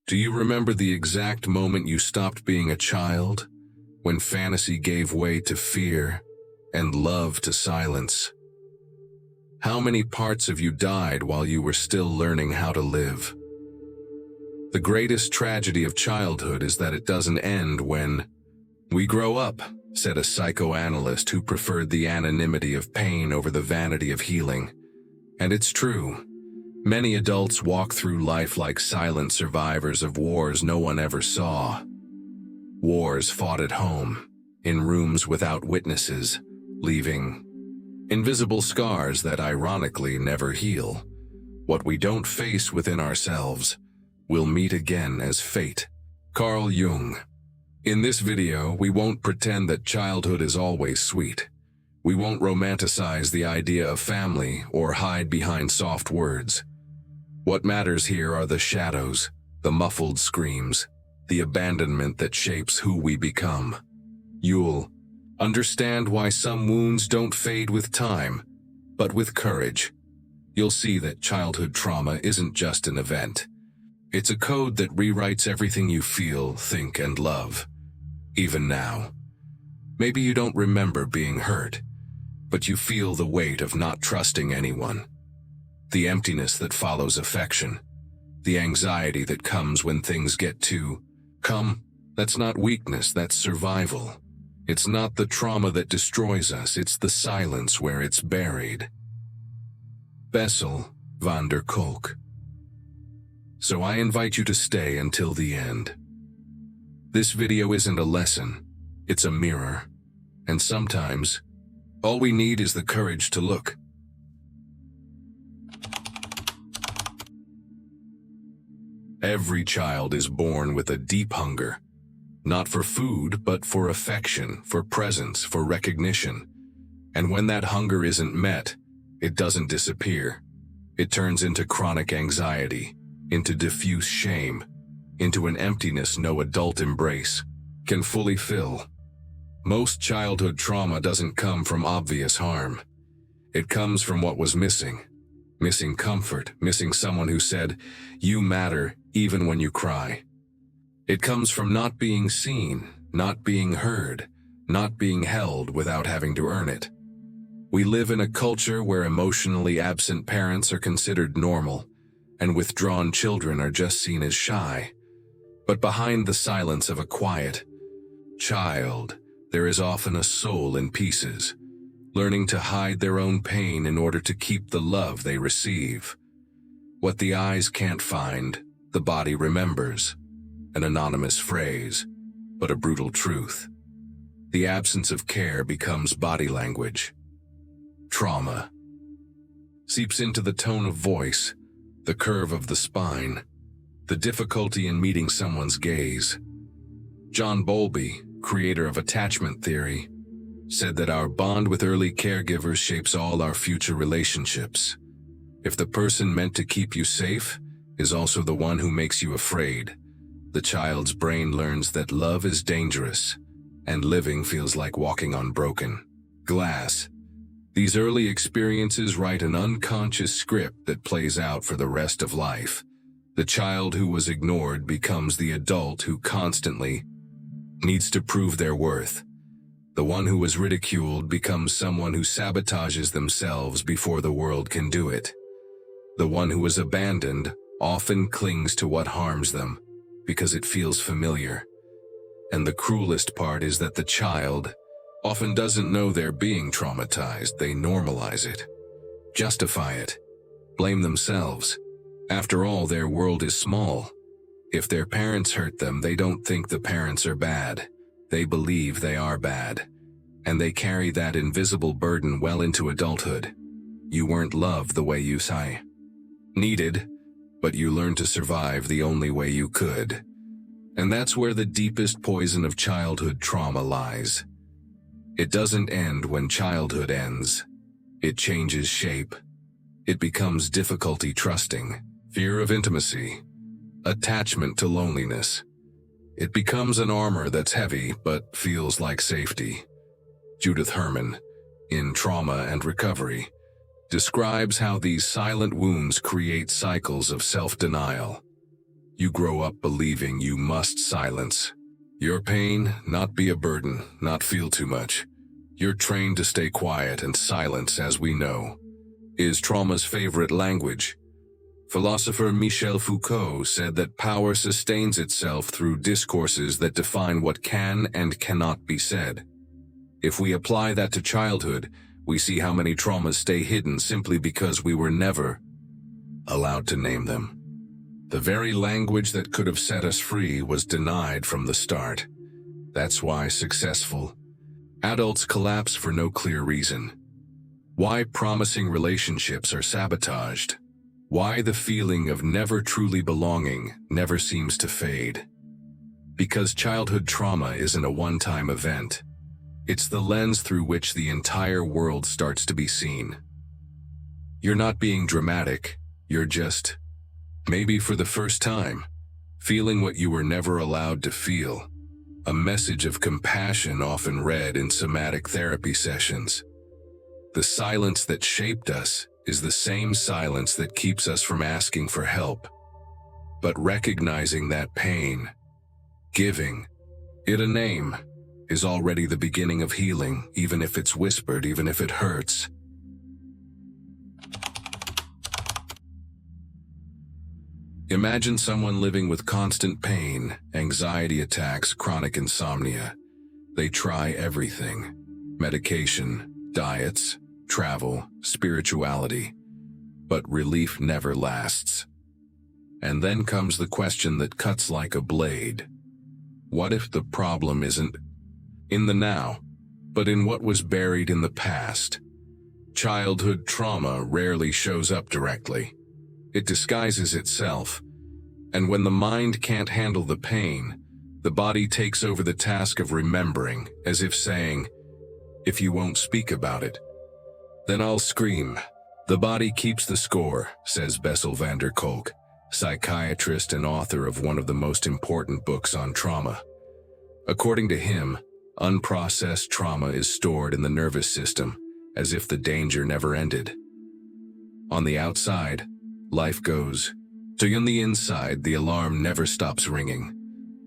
Do you remember the exact moment you stopped being a child? When fantasy gave way to fear and love to silence? How many parts of you died while you were still learning how to live? The greatest tragedy of childhood is that it doesn't end when we grow up, said a psychoanalyst who preferred the anonymity of pain over the vanity of healing. And it's true. Many adults walk through life like silent survivors of wars no one ever saw. Wars fought at home, in rooms without witnesses, leaving invisible scars that ironically never heal. What we don't face within ourselves, we'll meet again as fate. Carl Jung. In this video, we won't pretend that childhood is always sweet. We won't romanticize the idea of family or hide behind soft words. What matters here are the shadows, the muffled screams, the abandonment that shapes who we become. You'll understand why some wounds don't fade with time, but with courage. You'll see that childhood trauma isn't just an event. It's a code that rewrites everything you feel, think, and love. Even now. Maybe you don't remember being hurt, but you feel the weight of not trusting anyone. The emptiness that follows affection. The anxiety that comes when things get too That's not weakness, that's survival. It's not the trauma that destroys us, it's the silence where it's buried. Bessel, van der Kolk. So I invite you to stay until the end. This video isn't a lesson, it's a mirror. And sometimes, all we need is the courage to look. Every child is born with a deep hunger. Not for food, but for affection, for presence, for recognition. And when that hunger isn't met, it doesn't disappear. It turns into chronic anxiety, into diffuse shame, into an emptiness no adult embrace can fully fill. Most childhood trauma doesn't come from obvious harm. It comes from what was missing. Missing comfort, missing someone who said, "You matter," even when you cry. It comes from not being seen, not being heard, not being held without having to earn it. We live in a culture where emotionally absent parents are considered normal, and withdrawn children are just seen as shy. But behind the silence of a quiet child, there is often a soul in pieces, learning to hide their own pain in order to keep the love they receive. What the eyes can't find, the body remembers. An anonymous phrase, but a brutal truth. The absence of care becomes body language. Trauma seeps into the tone of voice, the curve of the spine, the difficulty in meeting someone's gaze. John Bowlby, creator of attachment theory, said that our bond with early caregivers shapes all our future relationships. If the person meant to keep you safe is also the one who makes you afraid, the child's brain learns that love is dangerous, and living feels like walking on broken glass. These early experiences write an unconscious script that plays out for the rest of life. The child who was ignored becomes the adult who constantly needs to prove their worth. The one who was ridiculed becomes someone who sabotages themselves before the world can do it. The one who was abandoned often clings to what harms them, because it feels familiar. And the cruelest part is that the child often doesn't know they're being traumatized. They normalize it, justify it, blame themselves. After all, their world is small. If their parents hurt them, they don't think the parents are bad. They believe they are bad. And they carry that invisible burden well into adulthood. You weren't loved the way you needed, but you learned to survive the only way you could. And that's where the deepest poison of childhood trauma lies. It doesn't end when childhood ends. It changes shape. It becomes difficulty trusting, fear of intimacy, attachment to loneliness. It becomes an armor that's heavy but feels like safety. Judith Herman, in Trauma and Recovery, describes how these silent wounds create cycles of self-denial. You grow up believing you must silence your pain, not be a burden, not feel too much. You're trained to stay quiet, and silence, as we know, is trauma's favorite language. Philosopher Michel Foucault said that power sustains itself through discourses that define what can and cannot be said. If we apply that to childhood, we see how many traumas stay hidden simply because we were never allowed to name them. The very language that could have set us free was denied from the start. That's why successful adults collapse for no clear reason. Why promising relationships are sabotaged. Why the feeling of never truly belonging never seems to fade. Because childhood trauma isn't a one-time event. It's the lens through which the entire world starts to be seen. You're not being dramatic, you're just, maybe for the first time, feeling what you were never allowed to feel. A message of compassion often read in somatic therapy sessions. The silence that shaped us is the same silence that keeps us from asking for help. But recognizing that pain, giving it a name, is already the beginning of healing, even if it's whispered, even if it hurts. Imagine someone living with constant pain, anxiety attacks, chronic insomnia. They try everything: medication, diets, travel, spirituality, but relief never lasts. And then comes the question that cuts like a blade. What if the problem isn't in the now, but in what was buried in the past? Childhood trauma rarely shows up directly. It disguises itself, and when the mind can't handle the pain, the body takes over the task of remembering, as if saying, "If you won't speak about it, then I'll scream." The body keeps the score, says Bessel van der Kolk, psychiatrist and author of one of the most important books on trauma. According to him, unprocessed trauma is stored in the nervous system, as if the danger never ended. On the outside, life goes. On the inside, the alarm never stops ringing.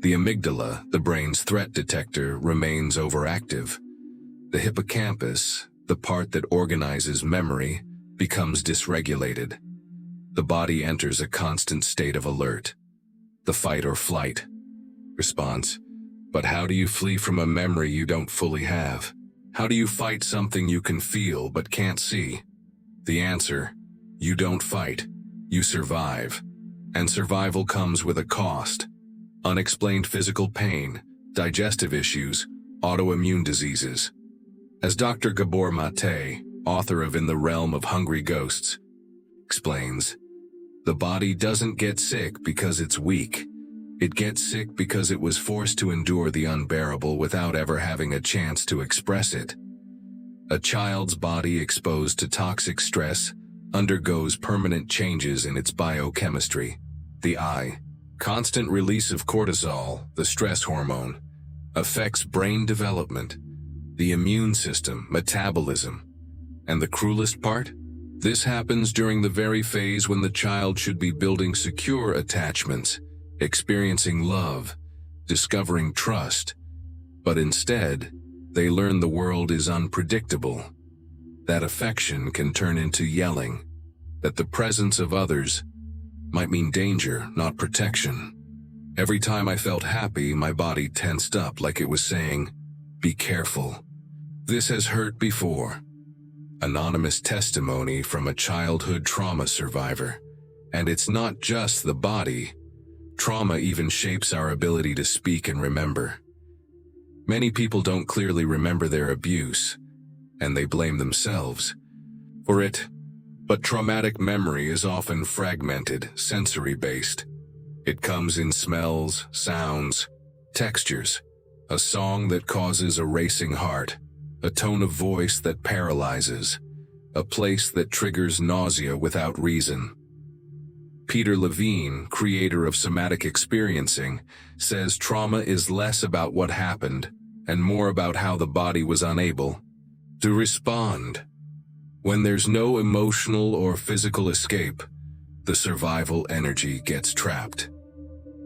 The amygdala, the brain's threat detector, remains overactive. The hippocampus, the part that organizes memory, becomes dysregulated. The body enters a constant state of alert. The fight or flight response. But how do you flee from a memory you don't fully have? How do you fight something you can feel but can't see? The answer: you don't fight. You survive. And survival comes with a cost. Unexplained physical pain, digestive issues, autoimmune diseases. As Dr. Gabor Mate, author of In the Realm of Hungry Ghosts, explains, the body doesn't get sick because it's weak. It gets sick because it was forced to endure the unbearable without ever having a chance to express it. A child's body exposed to toxic stress undergoes permanent changes in its biochemistry. The eye, constant release of cortisol, the stress hormone, affects brain development, the immune system, metabolism. And the cruelest part? This happens during the very phase when the child should be building secure attachments, experiencing love, discovering trust. But instead, they learn the world is unpredictable. That affection can turn into yelling, that the presence of others might mean danger, not protection. Every time I felt happy, my body tensed up like it was saying, "Be careful." This has hurt before. Anonymous testimony from a childhood trauma survivor. And it's not just the body. Trauma even shapes our ability to speak and remember. Many people don't clearly remember their abuse, and they blame themselves for it. But traumatic memory is often fragmented, sensory-based. It comes in smells, sounds, textures. A song that causes a racing heart. A tone of voice that paralyzes. A place that triggers nausea without reason. Peter Levine, creator of Somatic experiencing, says trauma is less about what happened and more about how the body was unable to respond. When there's no emotional or physical escape, the survival energy gets trapped.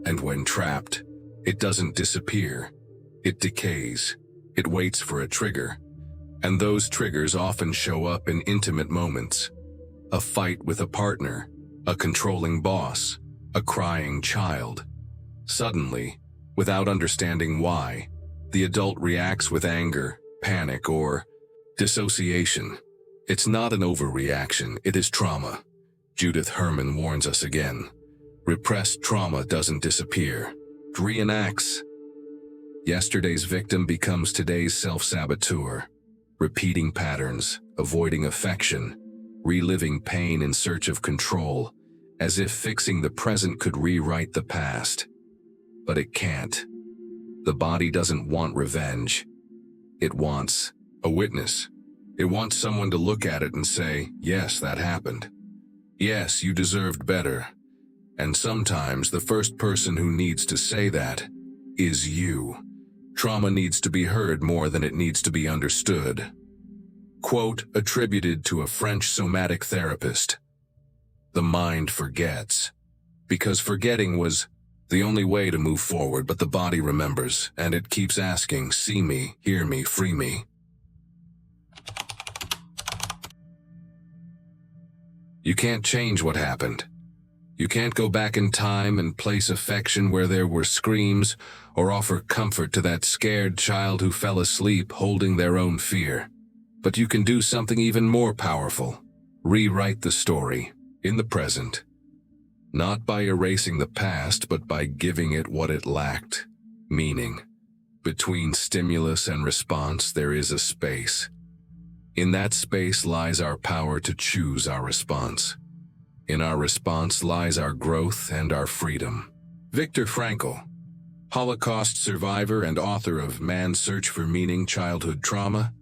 And when trapped, it doesn't disappear. It decays. It waits for a trigger. And those triggers often show up in intimate moments. A fight with a partner, a controlling boss, a crying child. Suddenly, without understanding why, the adult reacts with anger, panic, or dissociation. It's not an overreaction, it is trauma. Judith Herman warns us again. Repressed trauma doesn't disappear. It reenacts. Yesterday's victim becomes today's self-saboteur, repeating patterns, avoiding affection, reliving pain in search of control, as if fixing the present could rewrite the past. But it can't. The body doesn't want revenge. It wants a witness. It wants someone to look at it and say, yes, that happened. Yes, you deserved better. And sometimes the first person who needs to say that is you. Trauma needs to be heard more than it needs to be understood. Quote attributed to a French somatic therapist. The mind forgets. Because forgetting was the only way to move forward, but the body remembers, and it keeps asking, see me, hear me, free me. You can't change what happened. You can't go back in time and place affection where there were screams or offer comfort to that scared child who fell asleep holding their own fear. But you can do something even more powerful. Rewrite the story in the present. Not by erasing the past, but by giving it what it lacked, meaning. Between stimulus and response, there is a space. In that space lies our power to choose our response. In our response lies our growth and our freedom. Viktor Frankl, Holocaust survivor and author of Man's Search for Meaning, Childhood Trauma,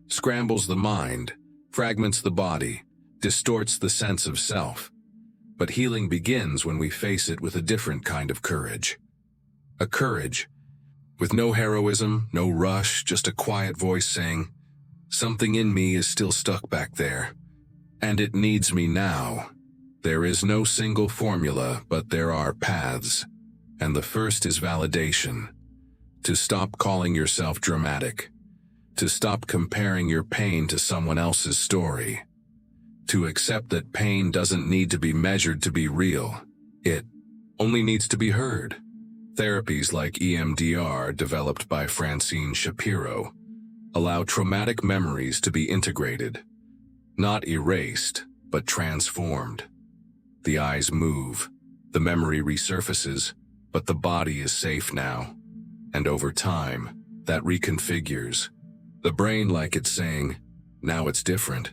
scrambles the mind, fragments the body, distorts the sense of self. But healing begins when we face it with a different kind of courage. A courage with no heroism, no rush, just a quiet voice saying, something in me is still stuck back there, and it needs me now. There is no single formula, but there are paths. And the first is validation. To stop calling yourself dramatic. To stop comparing your pain to someone else's story. To accept that pain doesn't need to be measured to be real. It only needs to be heard. Therapies like EMDR, developed by Francine Shapiro, allow traumatic memories to be integrated. Not erased, but transformed. The eyes move, the memory resurfaces, but the body is safe now. And over time, that reconfigures. The brain like it's saying, now it's different.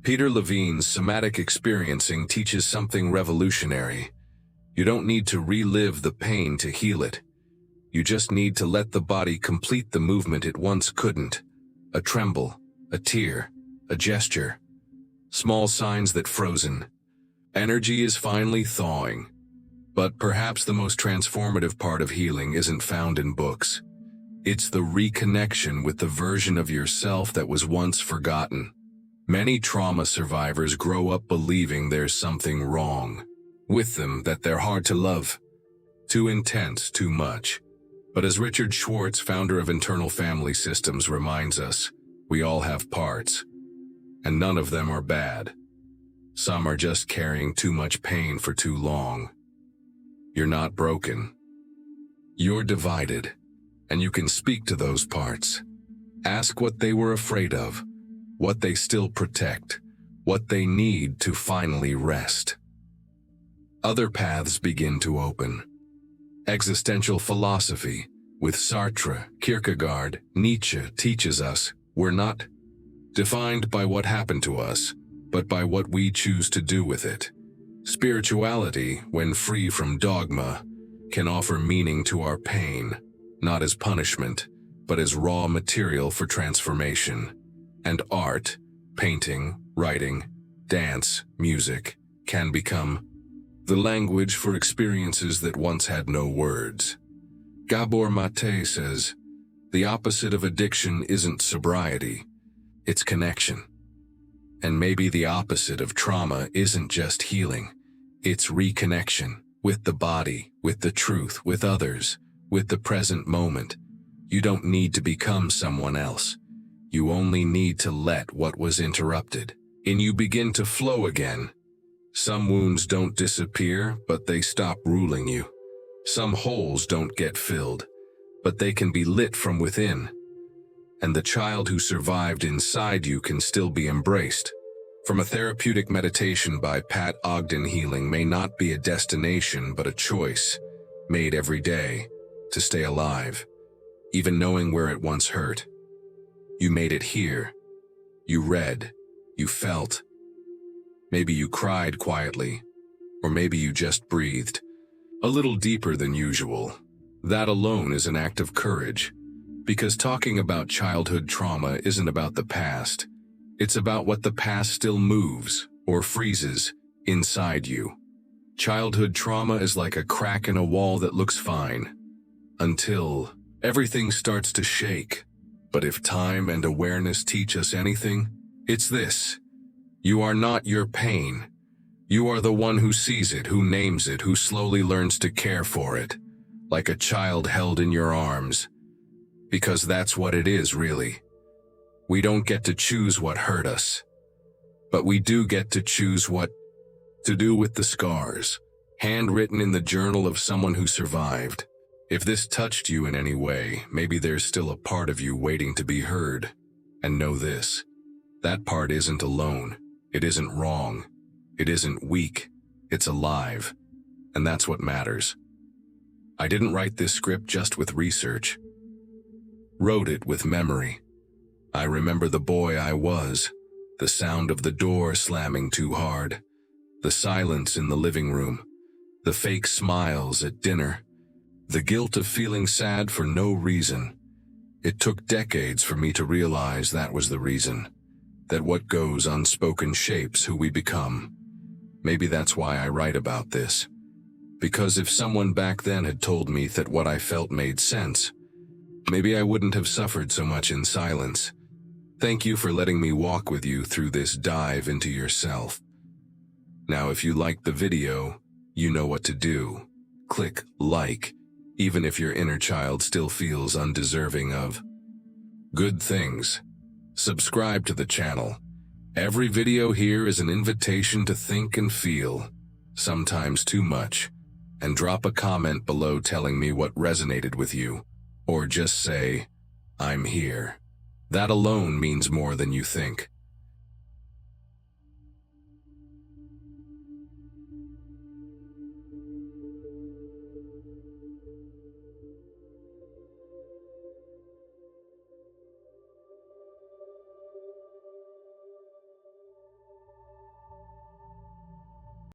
Peter Levine's Somatic Experiencing teaches something revolutionary. You don't need to relive the pain to heal it. You just need to let the body complete the movement it once couldn't. A tremble, a tear, a gesture. Small signs that frozen. Energy is finally thawing. But perhaps the most transformative part of healing isn't found in books. It's the reconnection with the version of yourself that was once forgotten. Many trauma survivors grow up believing there's something wrong with them, that they're hard to love. Too intense, too much. But as Richard Schwartz, founder of Internal Family Systems, reminds us, we all have parts. And none of them are bad. Some are just carrying too much pain for too long. You're not broken. You're divided. And you can speak to those parts. Ask what they were afraid of, what they still protect, what they need to finally rest. Other paths begin to open. Existential philosophy, with Sartre, Kierkegaard, Nietzsche, teaches us we're not defined by what happened to us, but by what we choose to do with it. Spirituality, when free from dogma, can offer meaning to our pain, not as punishment, but as raw material for transformation. And art, painting, writing, dance, music, can become the language for experiences that once had no words. Gabor Mate says, the opposite of addiction isn't sobriety, it's connection. And maybe the opposite of trauma isn't just healing, it's reconnection. with the body, with the truth, with others, with the present moment. You don't need to become someone else. You only need to let what was interrupted in you begin to flow again. Some wounds don't disappear, but they stop ruling you. Some holes don't get filled, but they can be lit from within. And the child who survived inside you can still be embraced. From a therapeutic meditation by Pat Ogden, healing may not be a destination but a choice, made every day, to stay alive, even knowing where it once hurt. You made it here. You read. You felt. Maybe you cried quietly, or maybe you just breathed, a little deeper than usual. That alone is an act of courage, because talking about childhood trauma isn't about the past. It's about what the past still moves or freezes inside you. Childhood trauma is like a crack in a wall that looks fine, until everything starts to shake. But if time and awareness teach us anything, it's this: you are not your pain. You are the one who sees it, who names it, who slowly learns to care for it, like a child held in your arms. Because that's what it is, really. We don't get to choose what hurt us, but we do get to choose what to do with the scars, handwritten in the journal of someone who survived. If this touched you in any way, maybe there's still a part of you waiting to be heard. And know this: that part isn't alone. It isn't wrong. It isn't weak. It's alive. And that's what matters. I didn't write this script just with research. Wrote it with memory. I remember the boy I was, the sound of the door slamming too hard, the silence in the living room, the fake smiles at dinner, the guilt of feeling sad for no reason. It took decades for me to realize that was the reason, that what goes unspoken shapes who we become. Maybe that's why I write about this. Because if someone back then had told me that what I felt made sense, maybe I wouldn't have suffered so much in silence. Thank you for letting me walk with you through this dive into yourself. Now, if you liked the video, you know what to do. Click like, even if your inner child still feels undeserving of good things. Subscribe to the channel. Every video here is an invitation to think and feel, sometimes too much, and drop a comment below telling me what resonated with you, or just say, I'm here. That alone means more than you think.